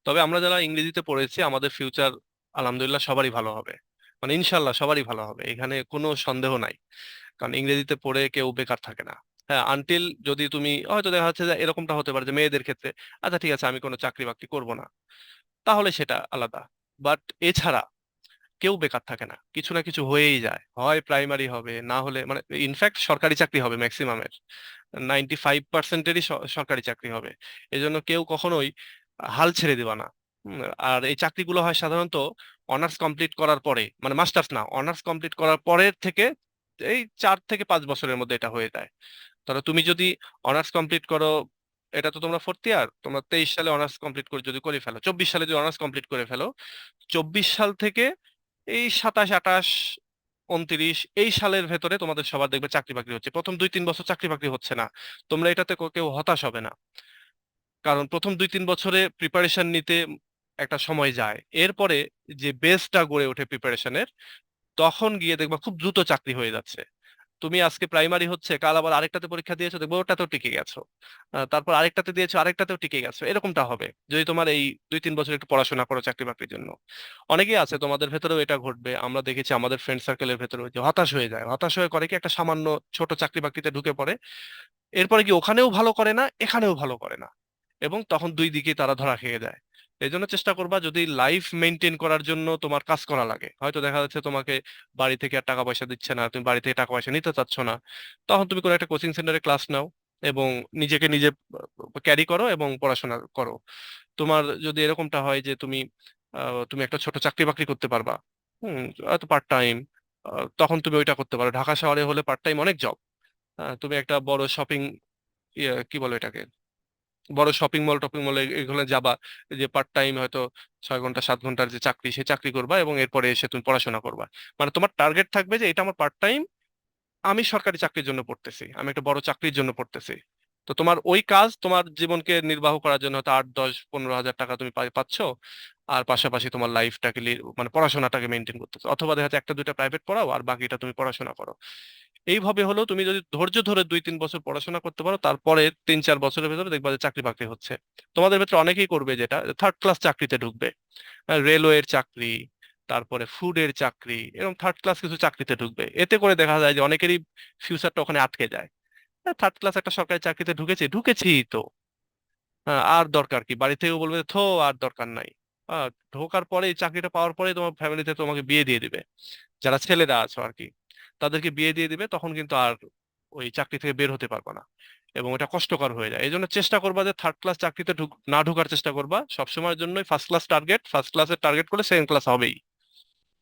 তবে আমরা যারা ইংরেজিতে পড়েছি আমাদের ফিউচার আলহামদুলিল্লাহ সবারই ভালো হবে, মানে ইনশাল্লাহ সবারই ভালো হবে, এখানে কোনো সন্দেহ নাই। কারণ ইংরেজিতে পড়ে কেউ বেকার থাকে না। হ্যাঁ, আনটিল যদি তুমি হয়তো দেখা যাচ্ছে যে এরকমটা হতে পারে যে মেয়েদের ক্ষেত্রে আচ্ছা ঠিক আছে আমি কোনো চাকরি বাকরি করবো না, তাহলে সেটা আলাদা। বাট এছাড়া কেউ বেকার থাকে না, কিছু না কিছু হয়েই যায়, হয় প্রাইমারি হবে, না হলে মানে ইনফ্যাক্ট সরকারি চাকরি হবে ম্যাক্সিমামের, 95%-এরই সরকারি চাকরি হবে। এজন্য কেউ কখনোই হাল ছেড়ে দিবা না। আর এই চাকরিগুলো হয় সাধারণত অনার্স কমপ্লিট করার পরে, মানে মাস্টার্স না, অনার্স কমপ্লিট করার পরের থেকে এই 4 থেকে 5 বছরের মধ্যে এটা হয়ে যায়। ধরো তুমি যদি অনার্স কমপ্লিট করো, এটা তো তোমরা 4th ইয়ার, তোমরা 23 সালে অনার্স কমপ্লিট করে যদি করে ফেলো, 24 সালে যদি অনার্স কমপ্লিট করে ফেলো, 24 সাল থেকে এই 27, 28, 29 এই সালের ভেতরে তোমাদের সবার দেখবে চাকরি বাকরি হচ্ছে। প্রথম 2-3 বছর চাকরি বাকরি হচ্ছে না, তোমরা এটাতে কেউ হতাশ হবে না। কারণ প্রথম 2-3 বছরে প্রিপারেশন নিতে একটা সময় যায়, এরপরে যে বেসটা গড়ে ওঠে প্রিপারেশনের, তখন গিয়ে দেখবা খুব দ্রুত চাকরি হয়ে যাচ্ছে। তুমি আজকে প্রাইমারি হচ্ছে, কাল আবার আরেকটাতে পরীক্ষা দিয়েছো, দেখবো ওটাতেও টিকে গেছো। তারপর আরেকটাতে দিয়েছো, আরেকটাতেও টিকে গেছো। এরকমটা হবে যদি তোমার এই 2-3 বছর একটু পড়াশোনা করো চাকরি বাকরির জন্য। অনেকেই আছে তোমাদের ভেতরেও এটা ঘটবে, আমরা দেখেছি আমাদের ফ্রেন্ড সার্কেলের ভেতরেও, যে হতাশ হয়ে যায়, হতাশ হয়ে করে কি একটা সামান্য ছোট চাকরি বাকরিতে ঢুকে পড়ে, এরপরে কি ওখানেও ভালো করে না, এখানেও ভালো করে না, এবং তখন দুই দিকেই তারা ধরা খেয়ে যায়। এই জন্য চেষ্টা করবা যদি লাইফ মেনটেন করার জন্য তোমার কাজ করা লাগে, হয়তো দেখা যাচ্ছে তোমাকে বাড়ি থেকে আর টাকা পয়সা দিচ্ছে না, তুমি বাড়ি থেকে টাকা পয়সা নিতে চাচ্ছ না, তখন তুমি কোনো একটা কোচিং সেন্টারে ক্লাস নাও এবং নিজেকে নিজে ক্যারি করো এবং পড়াশোনা করো। তোমার যদি এরকমটা হয় যে তুমি একটা ছোট চাকরি বাকরি করতে পারবা, হয়তো পার্ট টাইম, তখন তুমি ওইটা করতে পারো। ঢাকা শহরে হলে পার্ট টাইম অনেক জব। তুমি একটা বড় শপিং, কি বলো এটাকে, বড় শপিং মল টপিং মলে এগুলো যাবা, যে পার্ট টাইম হয়তো 6 ঘন্টা 7 ঘন্টার যে চাকরি, সে চাকরি করবা এবং এরপরে এসে তুমি পড়াশোনা করবা। মানে তোমার টার্গেট থাকবে যে এটা আমার পার্ট টাইম, আমি সরকারি চাকরির জন্য পড়তেছি, আমি একটা বড় চাকরির জন্য পড়তেছি। তো তোমার ওই কাজ তোমার জীবনকে নির্বাহ করার জন্য হয়তো 8, 10, 15 হাজার টাকা তুমি পাচ্ছ, আর পাশাপাশি তোমার লাইফটাকে মানে পড়াশোনাটাকে মেনটেন করতেছো, অথবা দেখা যাচ্ছে একটা দুইটা প্রাইভেট পড়াও আর বাকিটা তুমি পড়াশোনা করো। এইভাবে হলেও তুমি যদি ধৈর্য ধরে 2-3 বছর পড়াশোনা করতে পারো, তারপরে 3-4 বছরের ভেতরে দেখবা যে চাকরি বাকরি হচ্ছে। তোমাদের ভেতরে অনেকেই করবে যেটা, থার্ড ক্লাস চাকরিতে ঢুকবে, রেলওয়ের চাকরি, তারপরে ফুডের চাকরি, এরকম থার্ড ক্লাস কিছু চাকরিতে ঢুকবে। এতে করে দেখা যায় যে অনেকেরই ফিউচারটা ওখানে আটকে যায়। থার্ড ক্লাস একটা সরকারি চাকরিতে ঢুকেছি তো, আর দরকার কি, বাড়ি থেকেও বলবে থো, আর দরকার নাই। ঢোকার পরে এই চাকরিটা পাওয়ার পরে তোমার ফ্যামিলিতে তোমাকে বিয়ে দিয়ে দিবে, যারা ছেলেরা আছো আর কি, তাদেরকে বিয়ে দিয়ে দিবে, তখন কিন্তু আর ওই চাকরি থেকে বের হতে পারবে না, এবং এটা কষ্টকর হয়ে যায়। এই জন্য চেষ্টা করবা যে থার্ড ক্লাস চাকরিতে না ঢোকার চেষ্টা করবা সবসময়ের জন্যই। ফার্স্ট ক্লাস টার্গেট, ফার্স্ট ক্লাসের টার্গেট করলে সেকেন্ড ক্লাস হবেই।